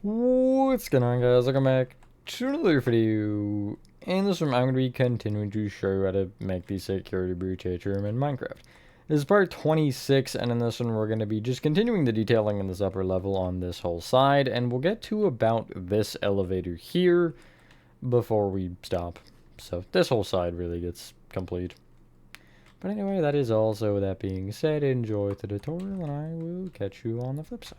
What's going on, guys? Welcome back to another video. In this one, I'm going to be continuing to show you how to make the security breach Atrium in Minecraft. This is part 26, and in this one, we're going to be just continuing the detailing in this upper level on this whole side, and we'll get to about this elevator here before we stop. So this whole side really gets complete. But anyway, that is all. So with that being said, enjoy the tutorial, and I will catch you on the flip side.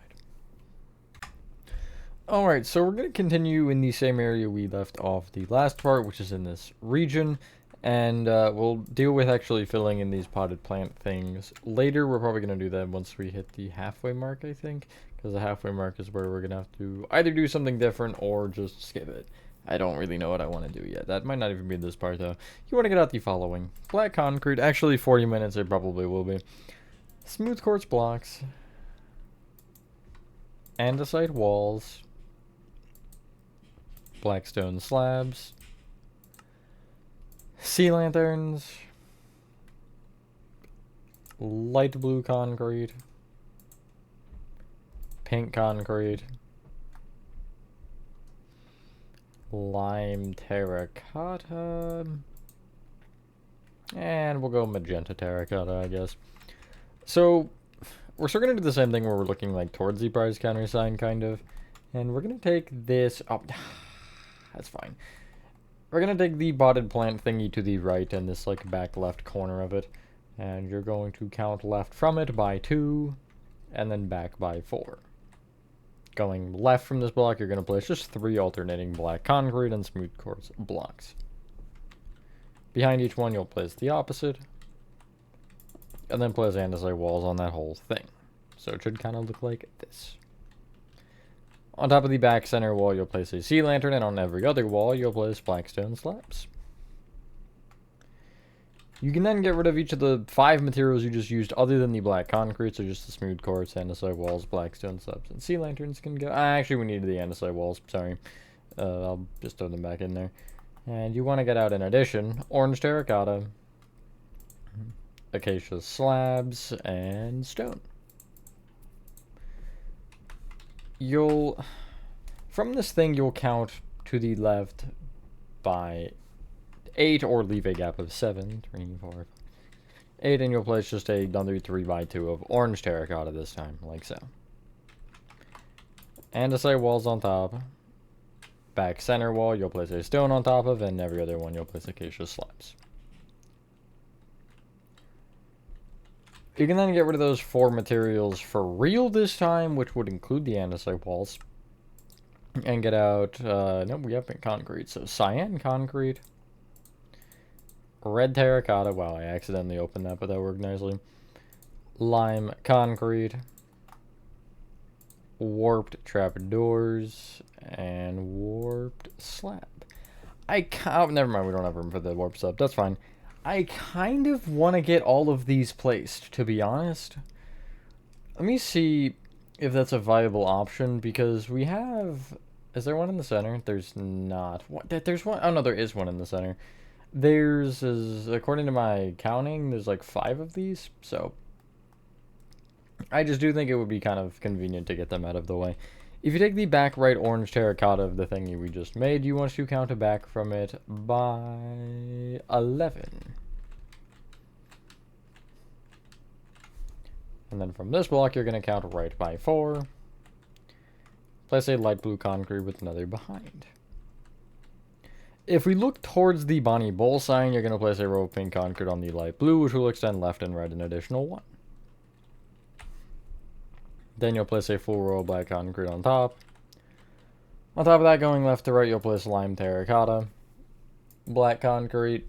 Alright, so we're going to continue in the same area we left off the last part, which is in this region, and we'll deal with actually filling in these potted plant things later. We're probably going to do that once we hit the halfway mark, I think, because the halfway mark is where we're going to have to either do something different or just skip it. I don't really know what I want to do yet. That might not even be this part, though. You want to get out the following. Black concrete, actually 40 minutes it probably will be. Smooth quartz blocks. Andesite walls. Black stone slabs, sea lanterns, light blue concrete, pink concrete, lime terracotta, and we'll go magenta terracotta, I guess. So we're still going to do the same thing where we're looking like towards the prize counter sign, kind of, and we're going to take this up. That's fine. We're going to take the potted plant thingy to the right and this like back left corner of it. And you're going to count left from it by 2 and then back by 4. Going left from this block, you're going to place just 3 alternating black concrete and smooth quartz blocks. Behind each one, you'll place the opposite. And then place andesite walls on that whole thing. So it should kind of look like this. On top of the back center wall, you'll place a sea lantern, and on every other wall, you'll place black stone slabs. You can then get rid of each of the 5 materials you just used other than the black concrete, so just the smooth quartz, andesite walls, black stone slabs, and sea lanterns can go. Actually, we needed the andesite walls, sorry. I'll just throw them back in there. And you want to get out, in addition, orange terracotta, acacia slabs, and stone. From this thing, you'll count to the left by 8 or leave a gap of 7, 3, 4, 8, and you'll place just another 3 by 2 of orange terracotta this time, like so. Andesite walls on top. Back center wall, you'll place a stone on top of, and every other one you'll place acacia slabs. You can then get rid of those 4 materials for real this time, which would include the andesite walls. And get out, no, we have pink concrete, so cyan concrete. Red terracotta, wow, I accidentally opened that, but that worked nicely. Lime concrete. Warped trapdoors. And warped slab. Oh, never mind, we don't have room for the warp slab, that's fine. I kind of want to get all of these placed, to be honest. Let me see if that's a viable option, because we have... Is there one in the center? There's not. What? There's one... Oh, no, there is one in the center. According to my counting, there's like 5 of these, so... I just do think it would be kind of convenient to get them out of the way. If you take the back right orange terracotta of the thingy we just made, you want to count it back from it by 11. And then from this block, you're going to count right by 4. Place a light blue concrete with another behind. If we look towards the Bonnie Bowl sign, you're going to place a row of pink concrete on the light blue, which will extend left and right an additional 1. Then you'll place a full row of black concrete on top. On top of that, going left to right, you'll place lime terracotta, black concrete,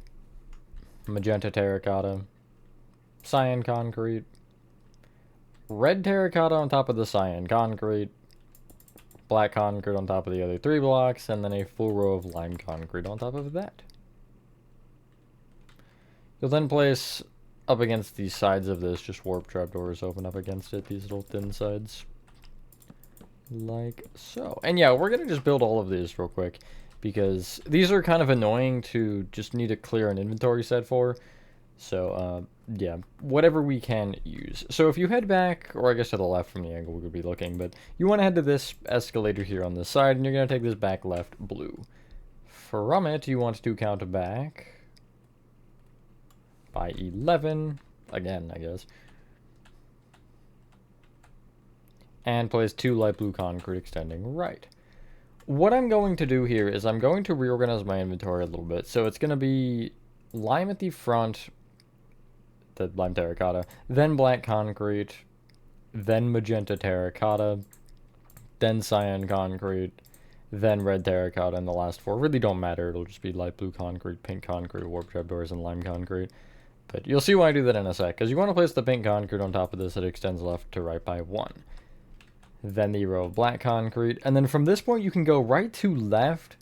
magenta terracotta, cyan concrete, red terracotta on top of the cyan concrete, black concrete on top of the other 3 blocks, and then a full row of lime concrete on top of that. You'll then place... up against the sides of this, just warp trapdoors open up against it, these little thin sides. Like so. And yeah, we're going to just build all of these real quick, because these are kind of annoying to just need to clear an inventory set for. So, yeah, whatever we can use. So if you head back, or I guess to the left from the angle we would be looking, but you want to head to this escalator here on this side, and you're going to take this back left blue. From it, you want to count back by 11, again, I guess, and place 2 light blue concrete extending right. What I'm going to do here is I'm going to reorganize my inventory a little bit. So it's going to be lime at the front, the lime terracotta, then black concrete, then magenta terracotta, then cyan concrete, then red terracotta, and the last 4 really don't matter. It'll just be light blue concrete, pink concrete, warp trapdoors, and lime concrete. But you'll see why I do that in a sec, because you want to place the pink concrete on top of this that extends left to right by 1. Then the row of black concrete, and then from this point you can go right to left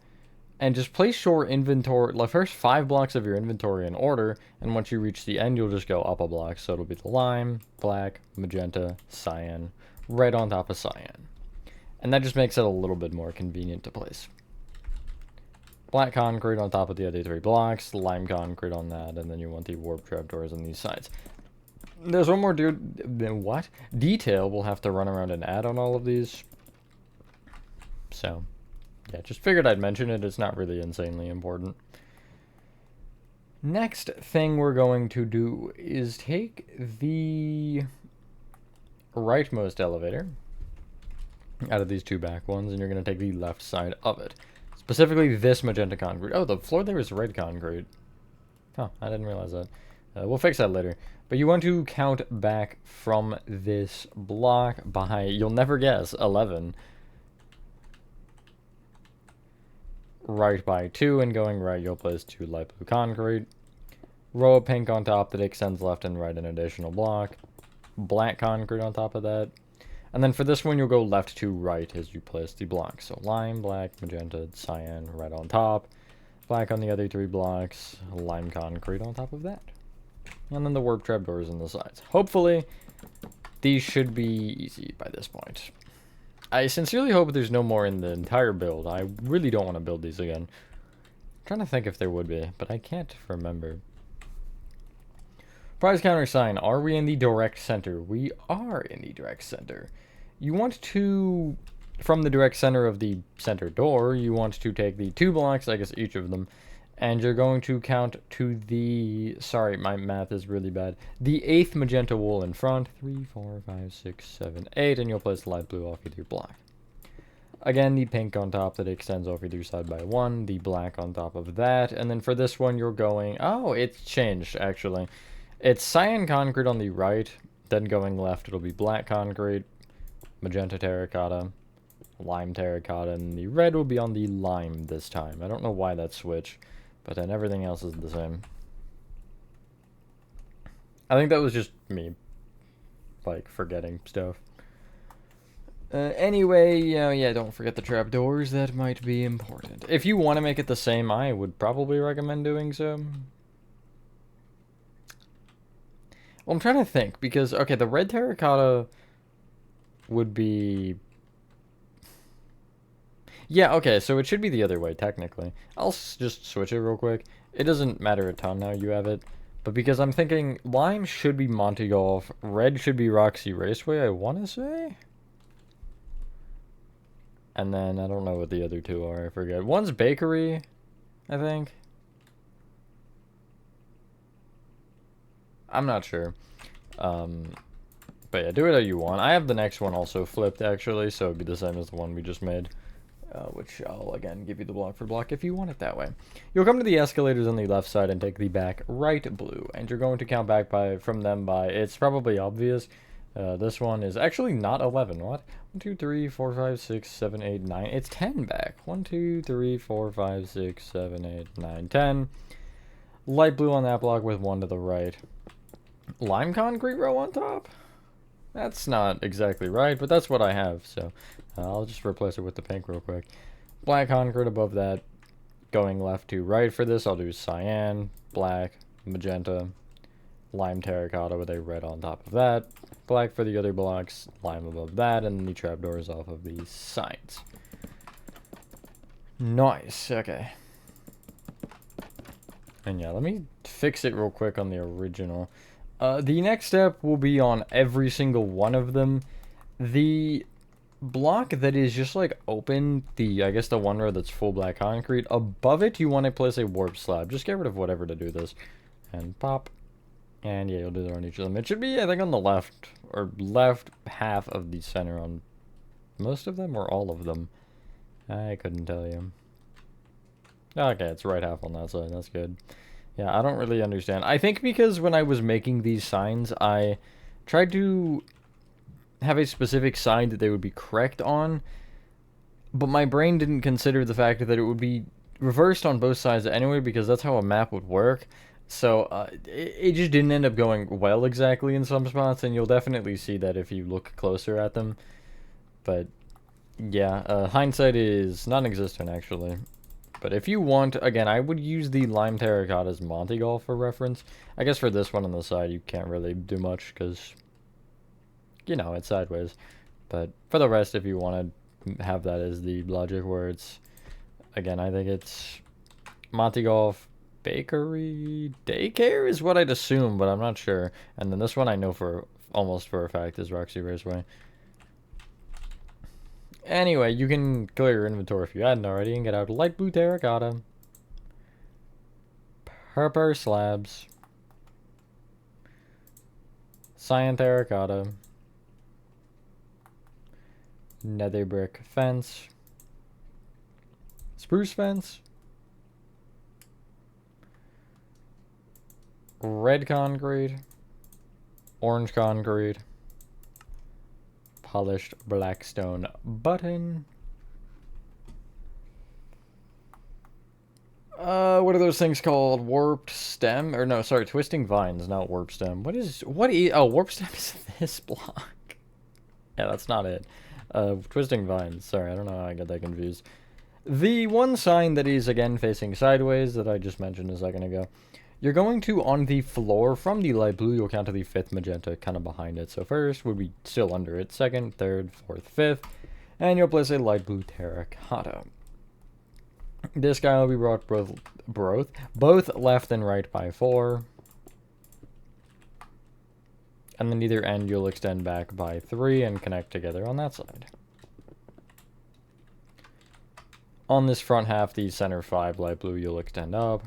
and just place your inventory, the first 5 blocks of your inventory in order, and once you reach the end you'll just go up a block. So it'll be the lime, black, magenta, cyan, right on top of cyan. And that just makes it a little bit more convenient to place. Black concrete on top of the other 3 blocks, lime concrete on that, and then you want the warp trapdoors on these sides. There's one more detail we'll have to run around and add on all of these. So, yeah, just figured I'd mention it. It's not really insanely important. Next thing we're going to do is take the rightmost elevator out of these 2 back ones, and you're going to take the left side of it. Specifically this magenta concrete. Oh, the floor there is red concrete. Oh, I didn't realize that. We'll fix that later. But you want to count back from this block by, you'll never guess, 11. Right by 2, and going right, you'll place 2 light blue concrete. Row of pink on top that extends left and right an additional block. Black concrete on top of that. And then for this one, you'll go left to right as you place the blocks. So lime, black, magenta, cyan, right on top. Black on the other 3 blocks. Lime concrete on top of that. And then the warp trapdoors on the sides. Hopefully, these should be easy by this point. I sincerely hope there's no more in the entire build. I really don't want to build these again. I'm trying to think if there would be, but I can't remember. Prize counter sign. Are we in the direct center? We are in the direct center. You want to, from the direct center of the center door, you want to take the 2 blocks, I guess each of them, and you're going to count to the, sorry, my math is really bad, the 8th magenta wool in front. 3, 4, 5, 6, 7, 8, and you'll place the light blue off either block. Again, the pink on top that extends off either side by 1, the black on top of that, and then for this one you're going, oh, it's changed, actually. It's cyan concrete on the right, then going left it'll be black concrete, magenta terracotta, lime terracotta, and the red will be on the lime this time. I don't know why that switched, but then everything else is the same. I think that was just me, like, forgetting stuff. Anyway, yeah, don't forget the trapdoors. That might be important. If you want to make it the same, I would probably recommend doing so. Well, I'm trying to think, because, okay, the red terracotta would be... Yeah, okay, so it should be the other way, technically. I'll just switch it real quick. It doesn't matter a ton now you have it. But because I'm thinking lime should be Monte Golf, red should be Roxy Raceway, I want to say? And then, I don't know what the other 2 are, I forget. One's Bakery, I think. I'm not sure. But yeah, do it how you want. I have the next one also flipped, actually, so it'd be the same as the one we just made. Which I'll, again, give you the block for block if you want it that way. You'll come to the escalators on the left side and take the back right blue. And you're going to count back from them by, it's probably obvious, this one is actually not 11. What? 1, 2, 3, 4, 5, 6, 7, 8, 9. It's 10 back. 1, 2, 3, 4, 5, 6, 7, 8, 9, 10. Light blue on that block with 1 to the right. Lime concrete row on top? That's not exactly right, but that's what I have, so I'll just replace it with the pink real quick. Black concrete above that. Going left to right for this, I'll do cyan, black, magenta, lime terracotta with a red on top of that. Black for the other blocks, lime above that, and the trapdoors off of these sides. Nice, okay. And yeah, let me fix it real quick on the original. The next step will be on every single one of them. The block that is just like open, I guess the one row that's full black concrete, above it you want to place a warp slab. Just get rid of whatever to do this. And pop. And yeah, you'll do that on each of them. It should be, I think, on the left, or left half of the center on most of them, or all of them. I couldn't tell you. Okay, it's right half on that side. That's good. Yeah, I don't really understand. I think because when I was making these signs, I tried to have a specific side that they would be correct on, but my brain didn't consider the fact that it would be reversed on both sides anyway, because that's how a map would work. So it just didn't end up going well exactly in some spots, and you'll definitely see that if you look closer at them. But yeah, hindsight is non-existent actually. But if you want, again, I would use the lime terracotta as Monte Golf for reference. I guess for this one on the side, you can't really do much because, you know, it's sideways. But for the rest, if you want to have that as the logic where it's, again, I think it's Monte Golf, Bakery, Daycare is what I'd assume, but I'm not sure. And then this one I know for almost for a fact is Roxy Raceway. Anyway, you can clear your inventory if you hadn't already and get out light blue terracotta, purple slabs, cyan terracotta, nether brick fence, spruce fence, red concrete, orange concrete, polished blackstone button. What are those things called? Warped stem? Or no, sorry, twisting vines, not warp stem. Oh, warp stem is this block. Yeah, that's not it. Twisting vines. Sorry, I don't know how I got that confused. The one sign that is, again, facing sideways that I just mentioned a second ago. You're going to, on the floor, from the light blue, you'll count to the 5th magenta, kind of behind it. So first would be still under it, 2nd, 3rd, 4th, 5th, and you'll place a light blue terracotta. This guy will be brought both left and right by 4. And then either end you'll extend back by 3 and connect together on that side. On this front half, the center 5 light blue, you'll extend up.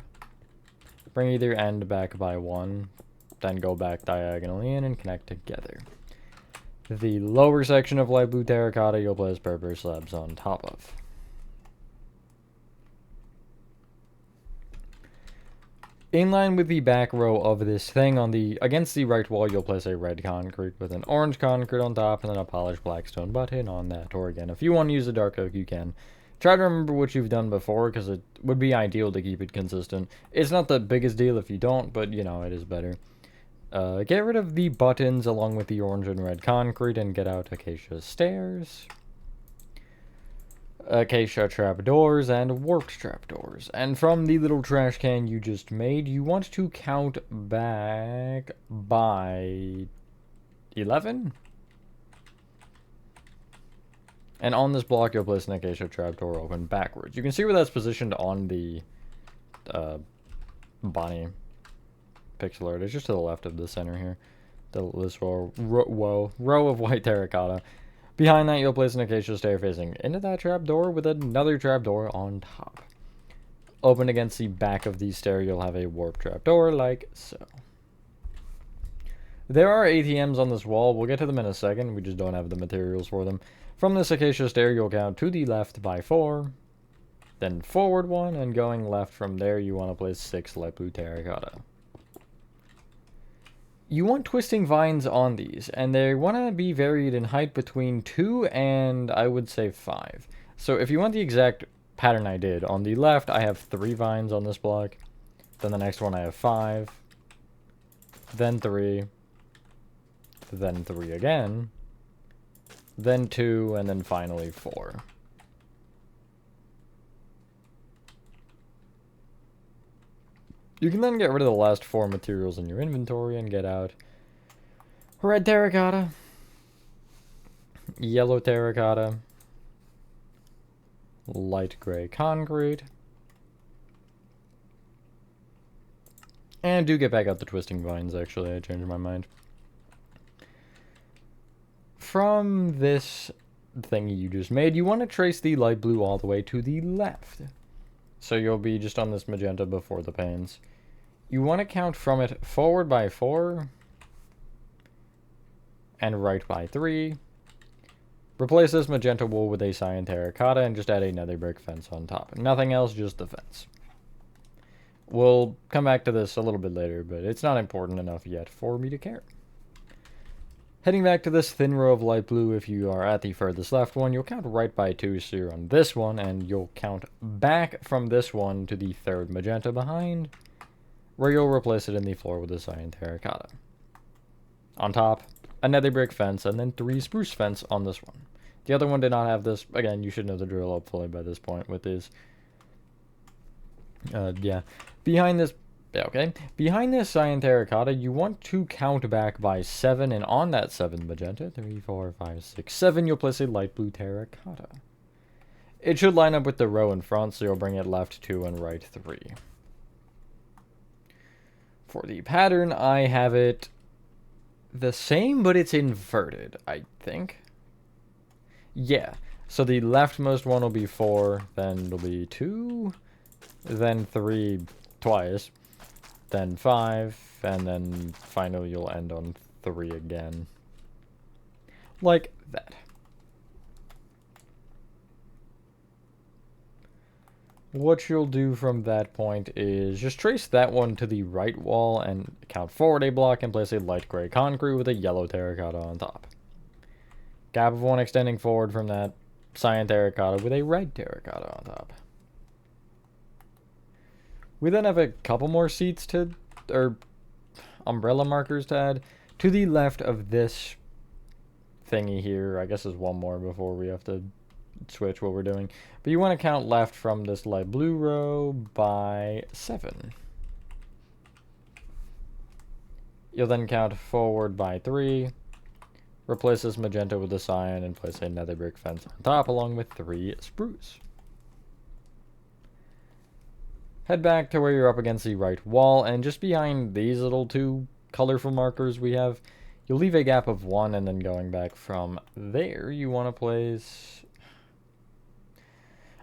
Bring either end back by 1, then go back diagonally in and connect together. The lower section of light blue terracotta you'll place purple slabs on top of. In line with the back row of this thing, against the right wall you'll place a red concrete with an orange concrete on top and then a polished blackstone button on that. Or again, if you want to use a dark oak you can. Try to remember what you've done before, because it would be ideal to keep it consistent. It's not the biggest deal if you don't, but, you know, it is better. Get rid of the buttons along with the orange and red concrete and get out acacia stairs, acacia trapdoors, and warped trapdoors. And from the little trash can you just made, you want to count back by 11? And on this block, you'll place an acacia trapdoor open backwards. You can see where that's positioned on the Bonnie pixel art. It's just to the left of the center here. This row of white terracotta. Behind that, you'll place an acacia stair facing into that trapdoor with another trapdoor on top. Open against the back of the stair, you'll have a warp trapdoor like so. There are ATMs on this wall. We'll get to them in a second. We just don't have the materials for them. From this acacia stair, you'll count to the left by 4, then forward 1, and going left from there, you want to place 6 light blue terracotta. You want twisting vines on these, and they want to be varied in height between 2 and, I would say, 5. So if you want the exact pattern I did, on the left, I have 3 vines on this block. Then the next one, I have 5. Then 3. Then 3 again. Then 2, and then finally 4. You can then get rid of the last 4 materials in your inventory and get out red terracotta, yellow terracotta, light gray concrete, And do get back out the twisting vines, actually. I changed my mind. From this thingy you just made, you want to trace the light blue all the way to the left. So you'll be just on this magenta before the panes. You want to count from it forward by 4 and right by 3. Replace this magenta wool with a cyan terracotta and just add a nether brick fence on top. Nothing else, just the fence. We'll come back to this a little bit later, but it's not important enough yet for me to care. Heading back to this thin row of light blue, if you are at the furthest left one, you'll count right by 2, so you're on this one, and you'll count back from this one to the third magenta behind, where you'll replace it in the floor with a cyan terracotta. On top, a nether brick fence, and then 3 spruce fence on this one. The other one did not have this. Again, you should know the drill hopefully by this point with this. Behind this, behind this cyan terracotta, you want to count back by 7, and on that 7 magenta, 3, 4, 5, 6, 7, you'll place a light blue terracotta. It should line up with the row in front, so you'll bring it left 2 and right 3. For the pattern, I have it the same, but it's inverted, I think. Yeah, so the leftmost one will be 4, then it'll be 2, then 3 twice, then 5, and then finally you'll end on 3 again. Like that. What you'll do from that point is just trace that one to the right wall and count forward a block and place a light gray concrete with a yellow terracotta on top. Gap of 1 extending forward from that cyan terracotta with a red terracotta on top. We then have a couple more seats to, or umbrella markers to add. To the left of this thingy here, I guess there's one more before we have to switch what we're doing. But you want to count left from this light blue row by 7. You'll then count forward by 3. Replace this magenta with a cyan and place a nether brick fence on top along with 3 spruce. Head back to where you're up against the right wall, and just behind these little 2 colorful markers we have, you'll leave a gap of 1, and then going back from there, you want to place...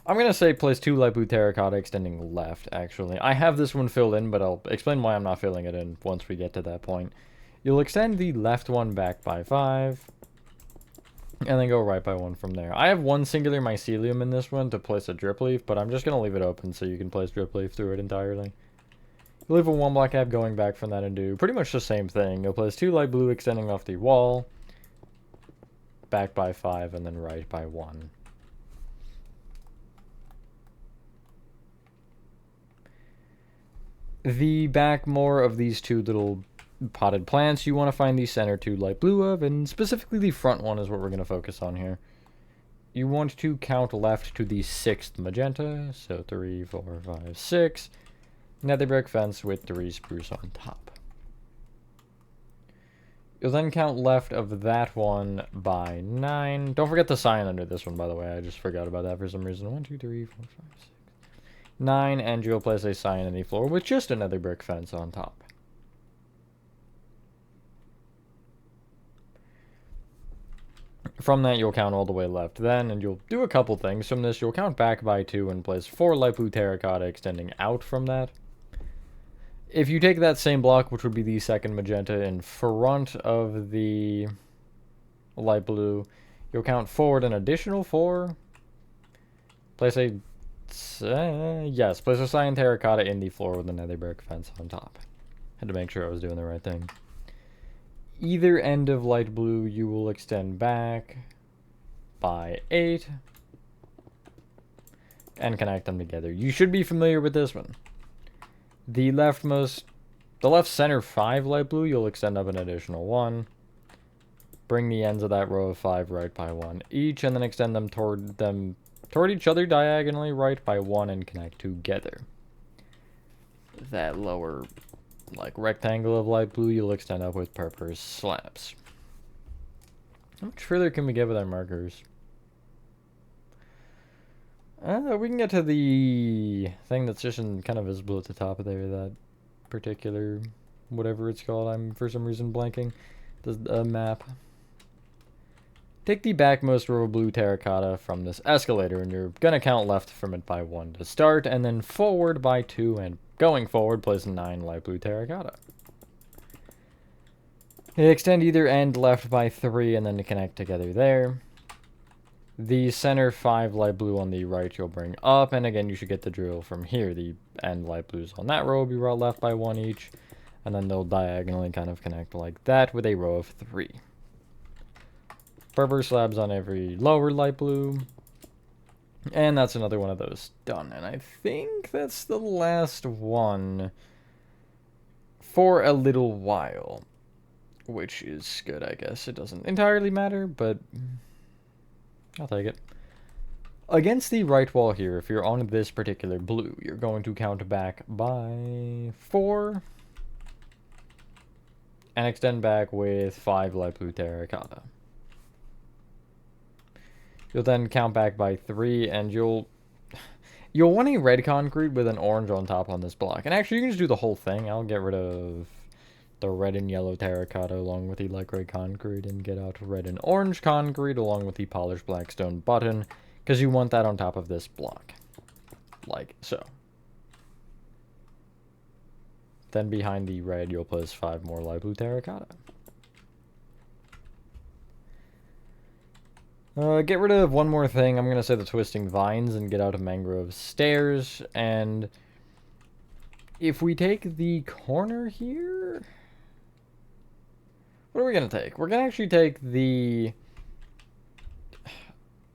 I'm going to say place 2 light blue terracotta extending left, actually. I have this one filled in, but I'll explain why I'm not filling it in once we get to that point. You'll extend the left one back by 5, and then go right by 1 from there. I have 1 singular mycelium in this one to place a drip leaf, but I'm just going to leave it open so you can place drip leaf through it entirely. You'll leave a 1 block gap going back from that and do pretty much the same thing. You'll place 2 light blue extending off the wall, back by 5, and then right by 1. The back more of these 2 little potted plants you want to find the center 2 light blue of, and specifically the front one is what we're going to focus on here. You want to count left to the 6th magenta, so 3, 4, 5, 6. Nether brick fence with 3 spruce on top. You'll then count left of that one by 9. Don't forget the cyan under this one, by the way. I just forgot about that for some reason. 1, 2, 3, 4, 5, 6. 9, and you'll place a cyan in the floor with just another brick fence on top. From that, you'll count all the way left then, and you'll do a couple things. From this, you'll count back by 2 and place 4 light blue terracotta extending out from that. If you take that same block, which would be the 2nd magenta, in front of the light blue, you'll count forward an additional 4. Place a place a cyan terracotta in the floor with a nether brick fence on top. Had to make sure I was doing the right thing. Either end of light blue you will extend back by 8 and connect them together. You should be familiar with this one. The left center 5 light blue you'll extend up an additional 1. Bring the ends of that row of 5 right by 1 each, and then extend them toward each other diagonally right by 1 and connect together. That lower rectangle of light blue you'll extend up with purple slabs. How much further can we get with our markers? We can get to the thing that's just kind of visible at the top of there, that particular, whatever it's called. I'm for some reason blanking. The map. Take the backmost row of blue terracotta from this escalator, and you're gonna count left from it by 1 to start, and then forward by 2, and going forward, place 9 light blue terracotta. Extend either end left by 3, and then to connect together there. The center 5 light blue on the right you'll bring up, and again you should get the drill from here. The end light blues on that row will be brought left by 1 each, and then they'll diagonally kind of connect like that with a row of 3. Purple slabs on every lower light blue. And that's another one of those done. And I think that's the last one for a little while. Which is good, I guess. It doesn't entirely matter, but I'll take it. Against the right wall here, if you're on this particular blue, you're going to count back by 4. And extend back with 5 light blue terracotta. You'll then count back by 3, and you'll want a red concrete with an orange on top on this block. And actually, you can just do the whole thing. I'll get rid of the red and yellow terracotta along with the light gray concrete, and get out red and orange concrete along with the polished black stone button, because you want that on top of this block. Like so. Then behind the red, you'll place 5 more light blue terracotta. Get rid of one more thing. I'm going to say the twisting vines and get out of mangrove stairs. And if we take the corner here, what are we going to take? We're going to actually take the,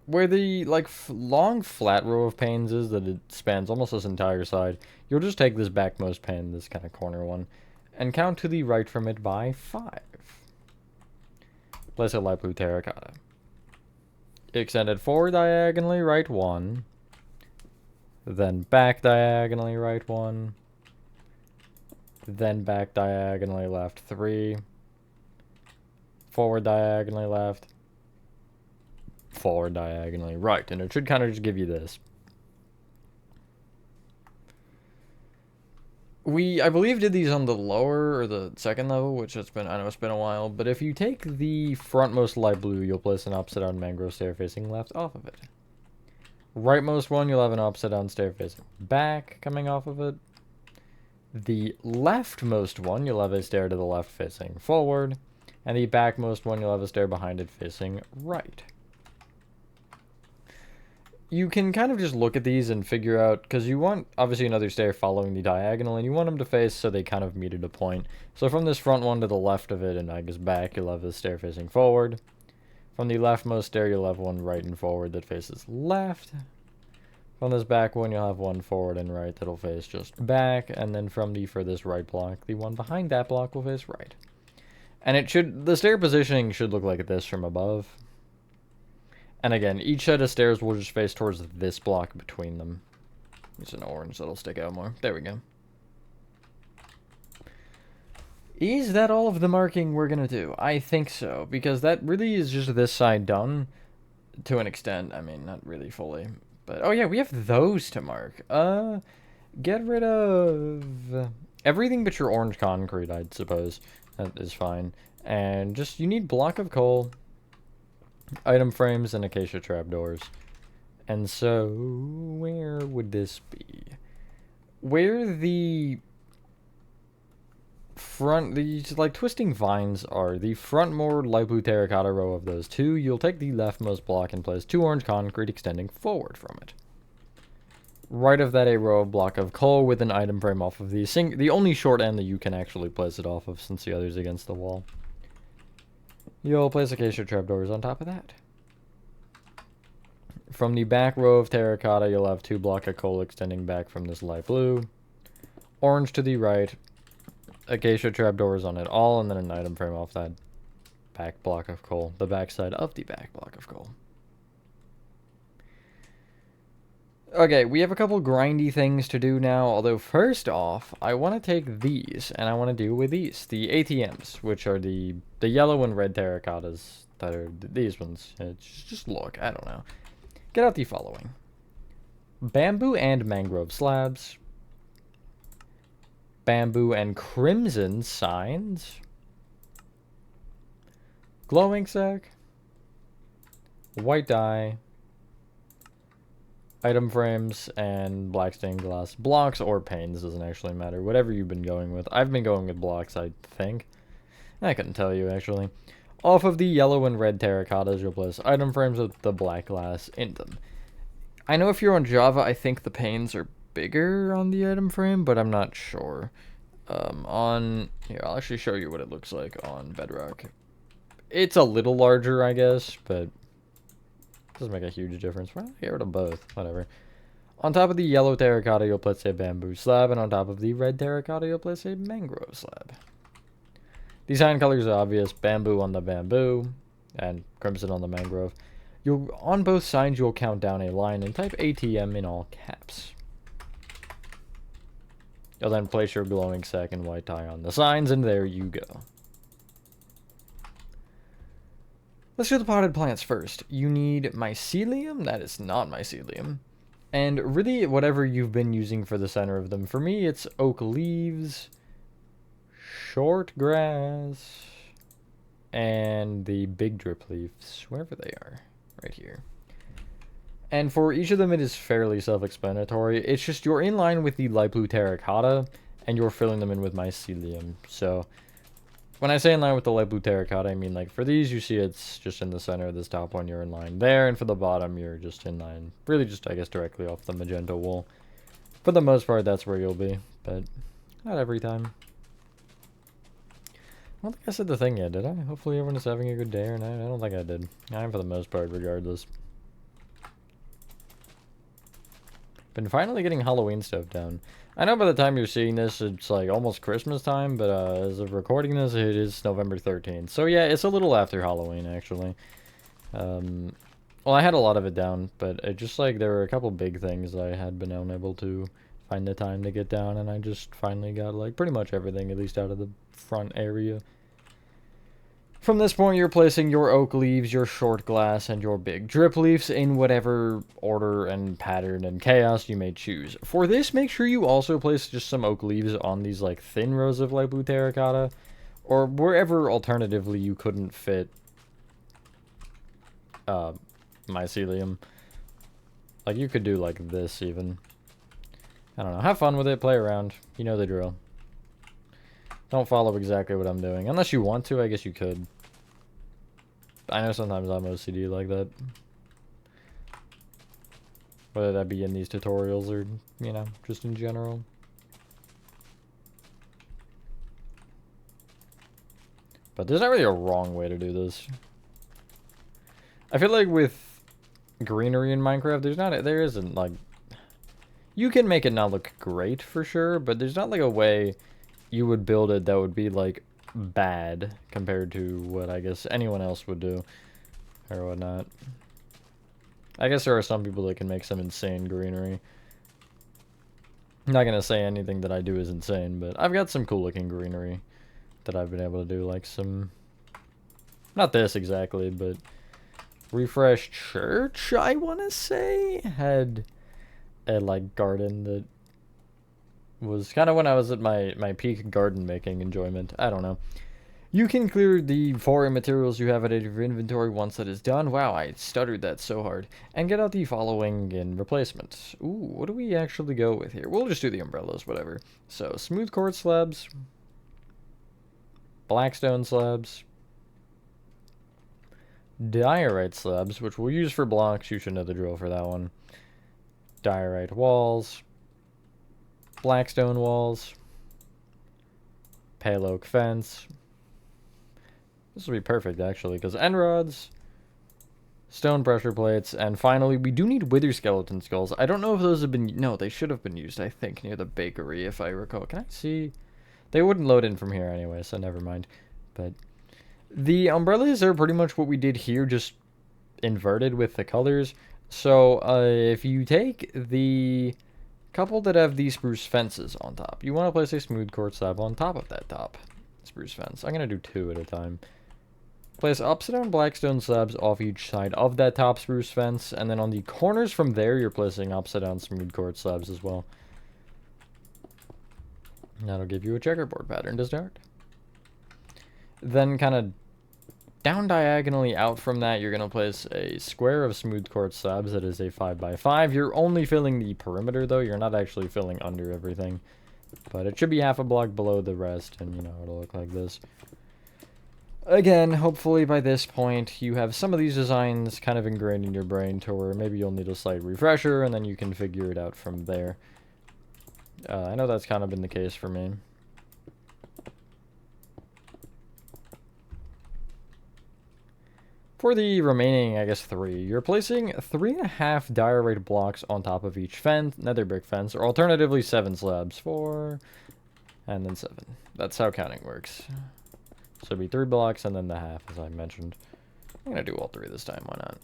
where the like long flat row of panes is that it spans almost this entire side. You'll just take this backmost pane, this kind of corner one, and count to the right from it by 5. Place a light blue terracotta. Extended forward diagonally, right 1. Then back diagonally, right 1. Then back diagonally, left 3. Forward diagonally, left. Forward diagonally, right. And it should kind of just give you this. I believe, did these on the lower or the second level, which I know it's been a while, but if you take the frontmost light blue, you'll place an upside down mangrove stair facing left off of it. Rightmost one, you'll have an upside down stair facing back coming off of it. The leftmost one, you'll have a stair to the left facing forward, and the backmost one, you'll have a stair behind it facing right. You can kind of just look at these and figure out, because you want, obviously, another stair following the diagonal, and you want them to face so they kind of meet at a point. So from this front one to the left of it, and I guess back, you'll have a stair facing forward. From the leftmost stair, you'll have one right and forward that faces left. From this back one, you'll have one forward and right that'll face just back, and then from the furthest right block, the one behind that block will face right. And the stair positioning should look like this from above. And again, each set of stairs will just face towards this block between them. It's an orange that'll stick out more. There we go. Is that all of the marking we're going to do? I think so, because that really is just this side done to an extent. I mean, not really fully. But, oh yeah, we have those to mark. Get rid of everything but your orange concrete, I'd suppose. That is fine. And just, you need block of coal, item frames, and acacia trapdoors. And so, where would this be? Where the front, these like twisting vines are, the front more light blue terracotta row of those two, you'll take the leftmost block and place 2 orange concrete extending forward from it. Right of that, a row of block of coal with an item frame off of the only short end that you can actually place it off of, since the other's against the wall. You'll place acacia trapdoors on top of that. From the back row of terracotta, you'll have 2 block of coal extending back from this light blue. Orange to the right. Acacia trapdoors on it all, and then an item frame off that back block of coal. The back side of the back block of coal. Okay, we have a couple grindy things to do now, although first off, I want to take these, and I want to do with these. The ATMs, which are the yellow and red terracottas that are these ones. Just look, I don't know. Get out the following. Bamboo and mangrove slabs. bamboo, and crimson signs. Glowing sack. White dye. Item frames and black stained glass. Blocks or panes, doesn't actually matter. Whatever you've been going with. I've been going with blocks, I think. I couldn't tell you, actually. Off of the yellow and red terracottas, you'll place item frames with the black glass in them. I know if you're on Java, I think the panes are bigger on the item frame, but I'm not sure. Here, I'll actually show you what it looks like on Bedrock. It's a little larger, I guess, but it doesn't make a huge difference. Well, get rid of both, whatever. On top of the yellow terracotta, you'll place a bamboo slab, and on top of the red terracotta, you'll place a mangrove slab. Design colors are obvious: bamboo on the bamboo, and crimson on the mangrove. On both sides, you'll count down a line and type ATM in all caps. You'll then place your glowing sack and white tie on the signs, and there you go. Let's do the potted plants first. You need mycelium. That is not mycelium. And really, whatever you've been using for the center of them. For me, it's oak leaves, short grass, and the big drip leaves, wherever they are, right here. And for each of them, it is fairly self-explanatory. It's just you're in line with the light blue terracotta, and you're filling them in with mycelium. So when I say in line with the light blue terracotta, I mean, like, for these, you see it's just in the center of this top one, you're in line there, and for the bottom, you're just in line, really just, I guess, directly off the magenta wool. For the most part, that's where you'll be, but not every time. I don't think I said the thing yet, did I? Hopefully everyone is having a good day or night. I don't think I did. I am for the most part, regardless. Been finally getting Halloween stuff down. I know by the time you're seeing this, it's like almost Christmas time, but as of recording this, it is November 13th. So yeah, it's a little after Halloween, actually. Well, I had a lot of it down, but it just like there were a couple big things I had been unable to find the time to get down, and I just finally got like pretty much everything, at least out of the front area. From this point, you're placing your oak leaves, your short glass, and your big drip leaves in whatever order and pattern and chaos you may choose. For this, make sure you also place just some oak leaves on these like thin rows of light blue terracotta, or wherever alternatively you couldn't fit mycelium. Like you could do like this even. I don't know. Have fun with it. Play around. You know the drill. Don't follow exactly what I'm doing. Unless you want to, I guess you could. I know sometimes I'm OCD like that. Whether that be in these tutorials or, you know, just in general. But there's not really a wrong way to do this. I feel like with greenery in Minecraft, there isn't like... You can make it not look great for sure, but there's not like a way you would build it that would be like bad compared to what I guess anyone else would do or whatnot. I guess there are some people that can make some insane greenery. I'm not gonna say anything that I do is insane, but I've got some cool looking greenery that I've been able to do, like some, not this exactly, but Refresh Church, I want to say, had a like garden that was kind of when I was at my peak garden making enjoyment. I don't know. You can clear the foreign materials you have out of your inventory once that is done. Wow, I stuttered that so hard. And get out the following in replacement. Ooh, what do we actually go with here? We'll just do the umbrellas, whatever. So, smooth quartz slabs. Blackstone slabs. Diorite slabs, which we'll use for blocks. You should know the drill for that one. Diorite walls. Blackstone walls. Pale oak fence. This will be perfect, actually, because end rods, stone pressure plates, and finally, we do need wither skeleton skulls. I don't know if those have been... No, they should have been used, I think, near the bakery, if I recall. Can I see? They wouldn't load in from here anyway, so never mind. But the umbrellas are pretty much what we did here, just inverted with the colors. So, if you take the couple that have these spruce fences on top, you want to place a smooth quartz slab on top of that top spruce fence. I'm going to do 2 at a time. Place upside down blackstone slabs off each side of that top spruce fence, and then on the corners from there, you're placing upside down smooth quartz slabs as well. That'll give you a checkerboard pattern to start. Then kind of down diagonally out from that, you're going to place a square of smooth quartz slabs that is a 5x5. You're only filling the perimeter, though. You're not actually filling under everything. But it should be half a block below the rest, and, you know, it'll look like this. Again, hopefully by this point, you have some of these designs kind of ingrained in your brain to where maybe you'll need a slight refresher, and then you can figure it out from there. I know that's kind of been the case for me. For the remaining, I guess, 3, you're placing 3.5 diorite blocks on top of each nether brick fence, or alternatively 7 slabs. 4, and then 7. That's how counting works. So it'd be 3 blocks and then the half, as I mentioned. I'm going to do all 3 this time, why not?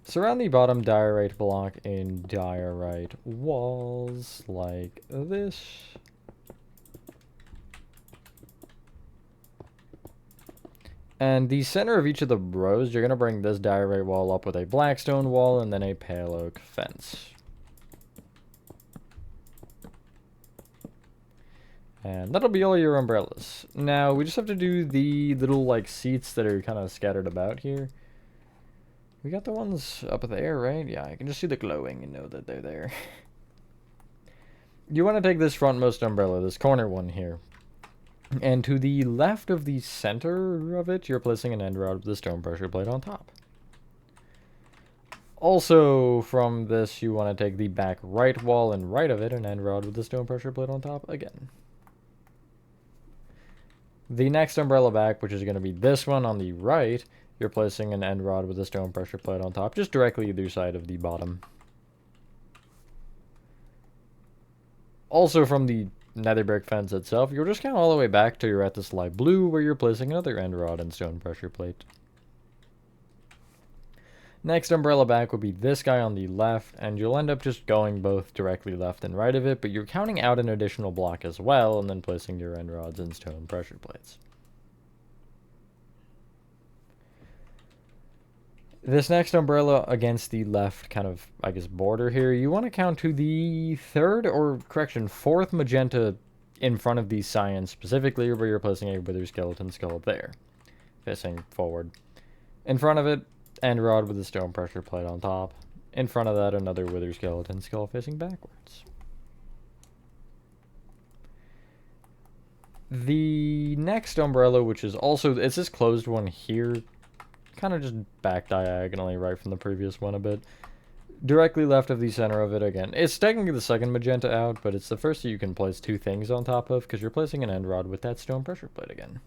Surround the bottom diorite block in diorite walls like this. And the center of each of the rows, you're going to bring this diorite wall up with a blackstone wall and then a pale oak fence. And that'll be all your umbrellas. Now, we just have to do the little, like, seats that are kind of scattered about here. We got the ones up there, right? Yeah, I can just see the glowing and know that they're there. You want to take this frontmost umbrella, this corner one here. And to the left of the center of it, you're placing an end rod with a stone pressure plate on top. Also, from this, you want to take the back right wall and right of it, an end rod with a stone pressure plate on top again. The next umbrella back, which is going to be this one on the right, you're placing an end rod with a stone pressure plate on top, just directly either side of the bottom. Also from the nether brick fence itself, you're just kind of all the way back till you're at this light blue, where you're placing another end rod and stone pressure plate. Next umbrella back will be this guy on the left, and you'll end up just going both directly left and right of it, but you're counting out an additional block as well, and then placing your end rods and stone pressure plates. This next umbrella against the left kind of, I guess, border here, you want to count to the fourth magenta in front of the cyan specifically, where you're placing a wither skeleton skull up there, facing forward. In front of it, end rod with a stone pressure plate on top. In front of that, another wither skeleton skull facing backwards. The next umbrella, which is also, it's this closed one here, kind of just back diagonally right from the previous one a bit. Directly left of the center of it again. It's technically the second magenta out, but it's the first that you can place 2 things on top of, because you're placing an end rod with that stone pressure plate again.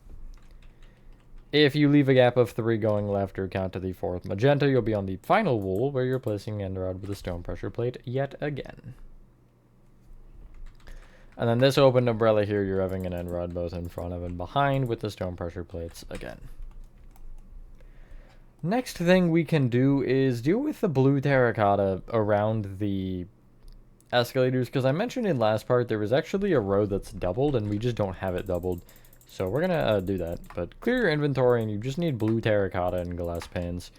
If you leave a gap of 3 going left or count to the 4th magenta, you'll be on the final wool, where you're placing end rod with a stone pressure plate yet again. And then this open umbrella here, you're having an end rod both in front of and behind with the stone pressure plates again. Next thing we can do is deal with the blue terracotta around the escalators, because I mentioned in last part there was actually a row that's doubled, and we just don't have it doubled. So we're going to do that. But clear your inventory, and you just need blue terracotta and glass panes.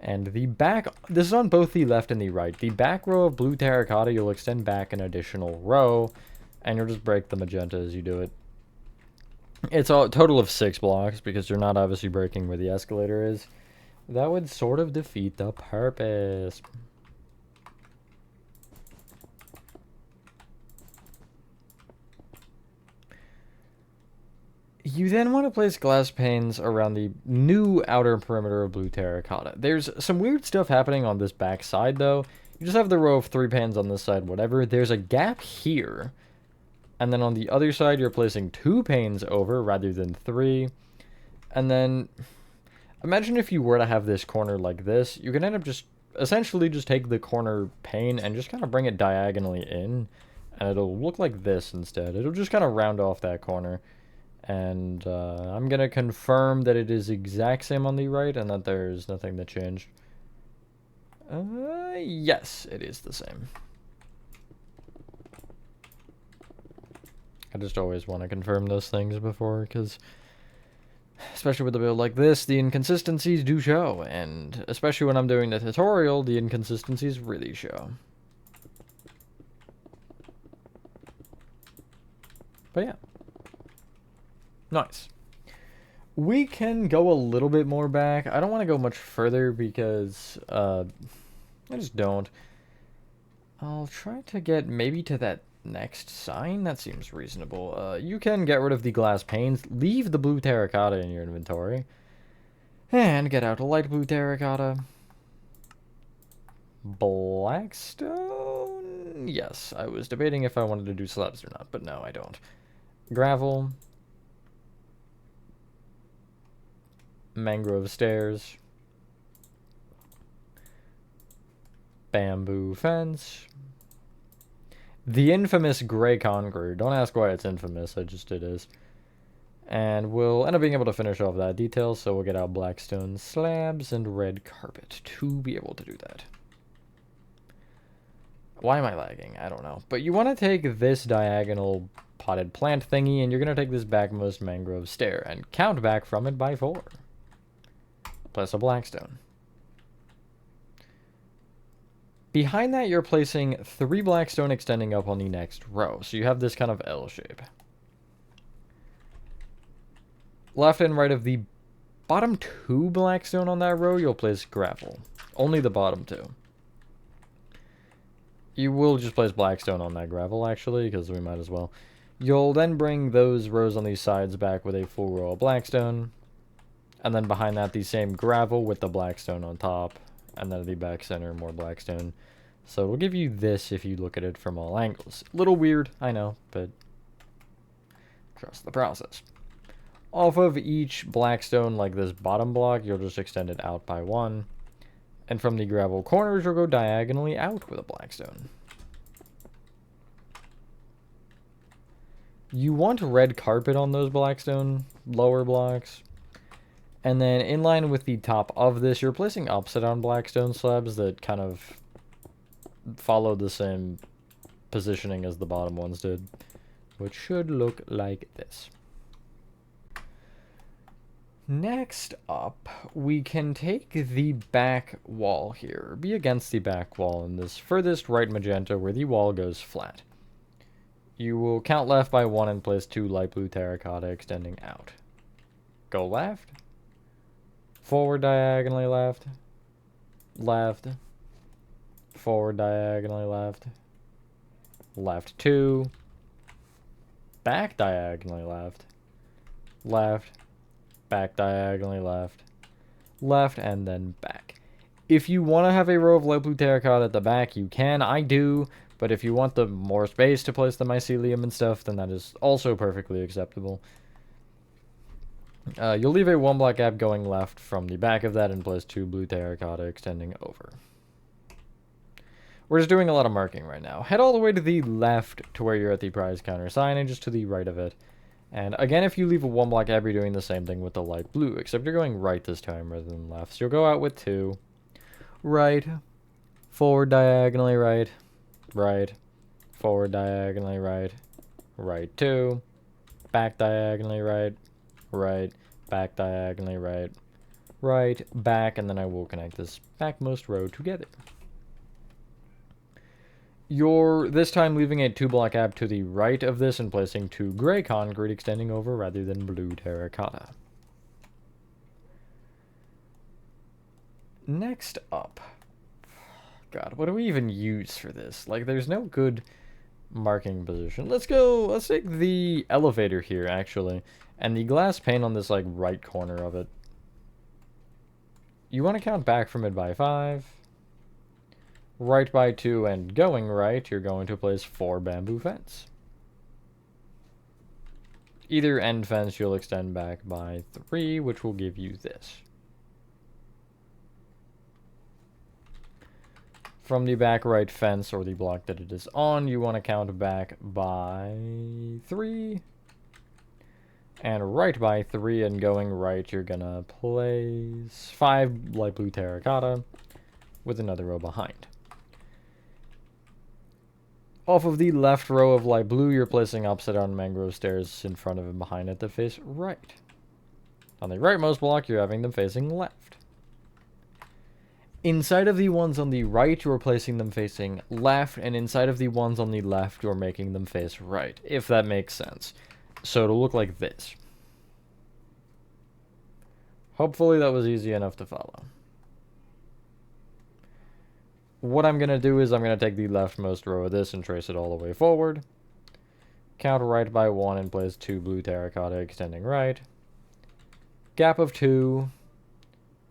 And the back, this is on both the left and the right. The back row of blue terracotta, you'll extend back an additional row, and you'll just break the magenta as you do it. It's a total of 6 blocks, because you're not obviously breaking where the escalator is. That would sort of defeat the purpose. You then want to place glass panes around the new outer perimeter of blue terracotta. There's some weird stuff happening on this back side, though. You just have the row of 3 panes on this side, whatever. There's a gap here. And then on the other side, you're placing 2 panes over rather than 3. And then, imagine if you were to have this corner like this. You can end up just, essentially just take the corner pane and just kind of bring it diagonally in. And it'll look like this instead. It'll just kind of round off that corner. And I'm going to confirm that it is exact same on the right and that there's nothing that changed. Yes, it is the same. I just always want to confirm those things before, because especially with a build like this, the inconsistencies do show. And especially when I'm doing the tutorial, the inconsistencies really show. But yeah. Nice. We can go a little bit more back. I don't want to go much further because I just don't. I'll try to get maybe to that next sign. That seems reasonable. You can get rid of the glass panes. Leave the blue terracotta in your inventory. And get out a light blue terracotta. Blackstone? Yes, I was debating if I wanted to do slabs or not, but no, I don't. Gravel. Mangrove stairs. Bamboo fence. The infamous gray concrete. Don't ask why it's infamous, it is. And we'll end up being able to finish off that detail, so we'll get out blackstone slabs and red carpet to be able to do that. Why am I lagging? I don't know. But you want to take this diagonal potted plant thingy, and you're going to take this backmost mangrove stair, and count back from it by 4. Plus a blackstone. Behind that, you're placing 3 blackstone extending up on the next row, so you have this kind of L shape. Left and right of the bottom 2 blackstone on that row, you'll place gravel. Only the bottom 2. You will just place blackstone on that gravel, actually, because we might as well. You'll then bring those rows on these sides back with a full row of blackstone. And then behind that, the same gravel with the blackstone on top. And then at the back center, more blackstone. So it'll give you this if you look at it from all angles. Little weird, I know, but trust the process. Off of each blackstone, like this bottom block, you'll just extend it out by 1. And from the gravel corners, you'll go diagonally out with a blackstone. You want red carpet on those blackstone lower blocks. And then in line with the top of this, you're placing upside down blackstone slabs that kind of follow the same positioning as the bottom ones did, which should look like this. Next up, we can take the back wall here, be against the back wall in this furthest right magenta where the wall goes flat. You will count left by 1 and place 2 light blue terracotta extending out. Go left, forward diagonally left, left, forward diagonally left, left 2, back diagonally left, left, back diagonally left, left, and then back. If you want to have a row of light blue terracotta at the back, you can. I do, but if you want the more space to place the mycelium and stuff, then that is also perfectly acceptable. You'll leave a 1 block gap going left from the back of that and place 2 blue terracotta extending over. We're just doing a lot of marking right now. Head all the way to the left to where you're at the prize counter sign and just to the right of it. And again, if you leave a 1 block gap, you're doing the same thing with the light blue, except you're going right this time rather than left. So you'll go out with 2, right, forward diagonally right, right, forward diagonally right, right 2, back diagonally right, right, back diagonally right, right, back, and then I will connect this backmost row together. You're this time leaving a 2 block gap to the right of this and placing 2 gray concrete extending over rather than blue terracotta. Next up, God, what do we even use for this? Like, there's no good marking position. Let's take the elevator here, actually, and the glass pane on this, like, right corner of it. You want to count back from it by 5. Right by 2, and going right, you're going to place 4 bamboo fence. Either end fence you'll extend back by 3, which will give you this. From the back right fence, or the block that it is on, you want to count back by 3. And right by 3, and going right, you're gonna place 5 light blue terracotta with another row behind. Off of the left row of light blue, you're placing upside down mangrove stairs in front of and behind it that face right. On the rightmost block, you're having them facing left. Inside of the ones on the right, you're placing them facing left, and inside of the ones on the left, you're making them face right, if that makes sense. So it'll look like this. Hopefully that was easy enough to follow. What I'm going to do is I'm going to take the leftmost row of this and trace it all the way forward. Count right by 1 and place 2 blue terracotta extending right. Gap of 2.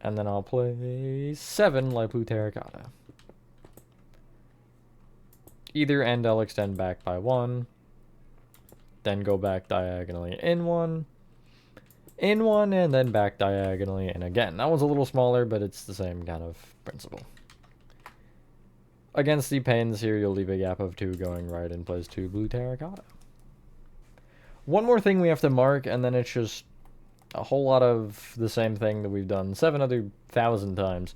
And then I'll place 7 light blue terracotta. Either end I'll extend back by 1. Then go back diagonally in 1. In 1 and then back diagonally in again. That one's a little smaller, but it's the same kind of principle. Against the panes here, you'll leave a gap of 2 going right and place 2 blue terracotta. One more thing we have to mark, and then it's just a whole lot of the same thing that we've done 7,000 times.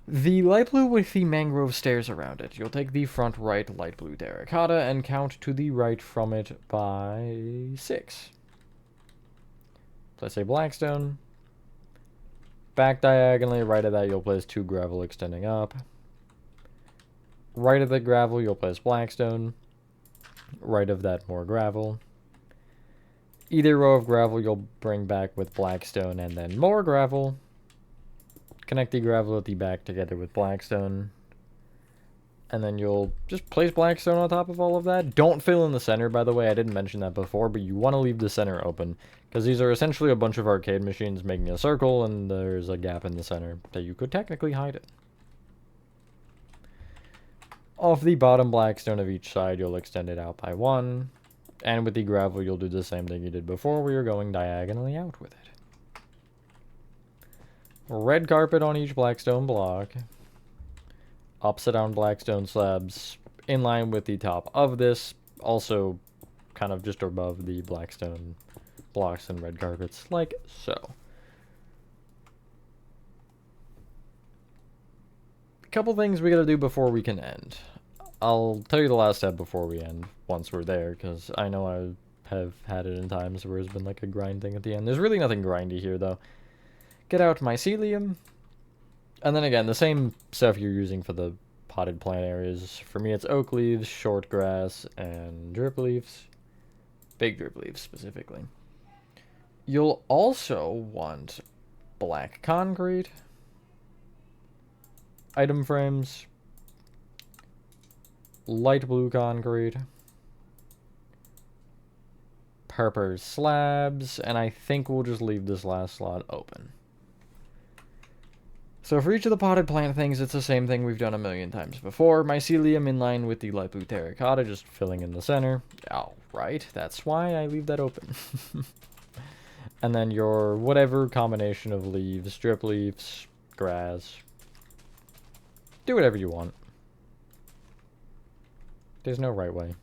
The light blue with the mangrove stairs around it. You'll take the front right light blue terracotta and count to the right from it by 6. Place a blackstone. Back diagonally, right of that, you'll place 2 gravel extending up. Right of the gravel, you'll place blackstone. Right of that, more gravel. Either row of gravel you'll bring back with blackstone and then more gravel. Connect the gravel at the back together with blackstone. And then you'll just place blackstone on top of all of that. Don't fill in the center, by the way. I didn't mention that before, but you want to leave the center open. Because these are essentially a bunch of arcade machines making a circle, and there's a gap in the center that you could technically hide it. Off the bottom blackstone of each side, you'll extend it out by 1. And with the gravel, you'll do the same thing you did before, where you're going diagonally out with it. Red carpet on each blackstone block. Upside down blackstone slabs in line with the top of this. Also, kind of just above the blackstone blocks and red carpets, like so. A couple things we gotta do before we can end. I'll tell you the last step before we end, once we're there, because I know I have had it in times where it's been like a grind thing at the end. There's really nothing grindy here, though. Get out mycelium, and then again, the same stuff you're using for the potted plant areas. For me, it's oak leaves, short grass, and drip leaves. Big drip leaves, specifically. You'll also want black concrete, item frames, light blue concrete, purple slabs, and I think we'll just leave this last slot open. So for each of the potted plant things, it's the same thing we've done a million times before. Mycelium in line with the light blue terracotta, just filling in the center. Alright, that's why I leave that open. And then your whatever combination of leaves, drip leaves, grass. Do whatever you want. There's no right way.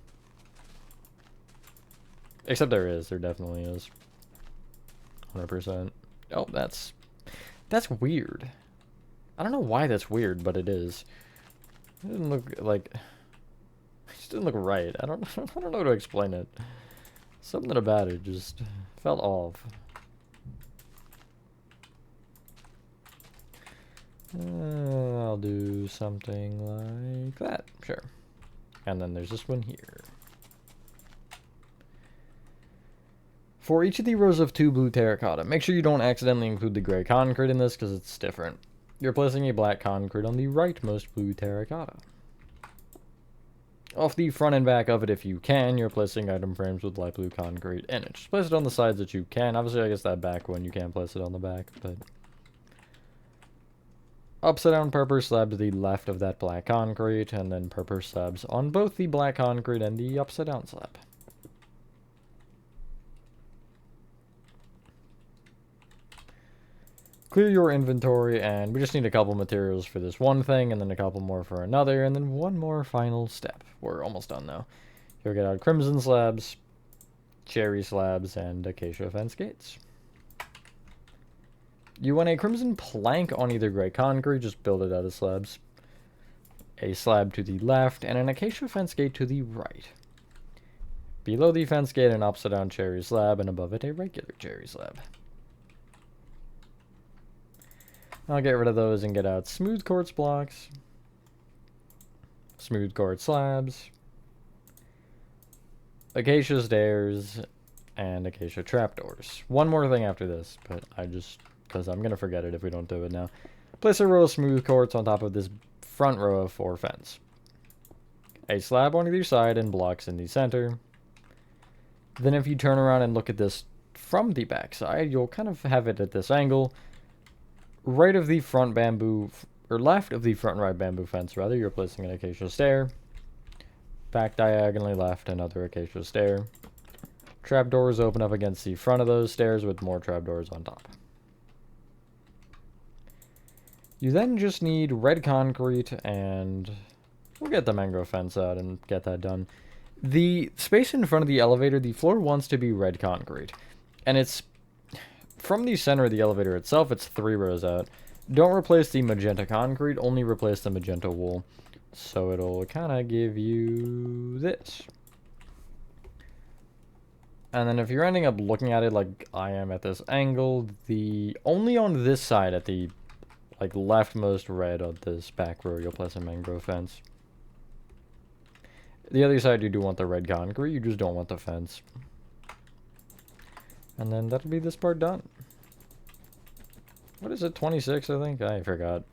Except there is. There definitely is. 100%. Oh, that's weird. I don't know why that's weird, but it is. It doesn't look like... It just didn't look right. I don't know how to explain it. Something about it just felt off. I'll do something like that. Sure. And then there's this one here. For each of the rows of 2 blue terracotta, make sure you don't accidentally include the gray concrete in this because it's different. You're placing a black concrete on the rightmost blue terracotta. Off the front and back of it, if you can, you're placing item frames with light blue concrete in it. Just place it on the sides that you can. Obviously, I guess that back one you can't place it on the back, but... Upside down purple slab to the left of that black concrete, and then purple slabs on both the black concrete and the upside down slab. Clear your inventory, and we just need a couple materials for this one thing, and then a couple more for another, and then one more final step. We're almost done, though. You'll get out crimson slabs, cherry slabs, and acacia fence gates. You want a crimson plank on either gray concrete, just build it out of slabs. A slab to the left, and an acacia fence gate to the right. Below the fence gate, an upside down cherry slab, and above it, a regular cherry slab. I'll get rid of those and get out smooth quartz blocks, smooth quartz slabs, acacia stairs, and acacia trapdoors. One more thing after this, but because I'm going to forget it if we don't do it now. Place a row of smooth quartz on top of this front row of 4 fence. A slab on either side and blocks in the center. Then if you turn around and look at this from the back side, you'll kind of have it at this angle. Right of the front bamboo, or left of the front right bamboo fence, rather, you're placing an acacia stair. Back diagonally left, another acacia stair. Trapdoors open up against the front of those stairs with more trapdoors on top. You then just need red concrete, and we'll get the mangrove fence out and get that done. The space in front of the elevator, the floor wants to be red concrete. And it's from the center of the elevator itself, it's 3 rows out. Don't replace the magenta concrete, only replace the magenta wool. So it'll kind of give you this. And then if you're ending up looking at it like I am at this angle, only on this side at the leftmost red of this back row, you'll place a mangrove fence. The other side, you do want the red concrete, you just don't want the fence. And then that'll be this part done. What is it, 26, I think? I forgot.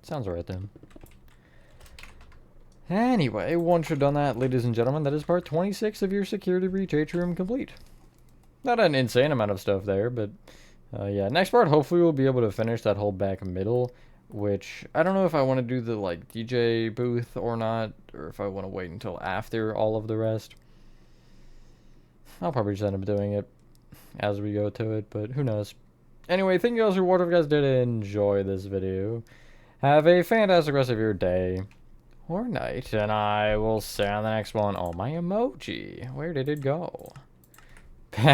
Sounds right then. Anyway, once you're done that, ladies and gentlemen, that is part 26 of your security breach atrium complete. Not an insane amount of stuff there, but yeah, next part, hopefully we'll be able to finish that whole back middle, which I don't know if I want to do the DJ booth or not, or if I want to wait until after all of the rest. I'll probably just end up doing it as we go to it, but who knows. Anyway, thank you guys for watching. If you guys did enjoy this video, have a fantastic rest of your day or night, and I will see you on the next one. Oh, my emoji. Where did it go? Peace.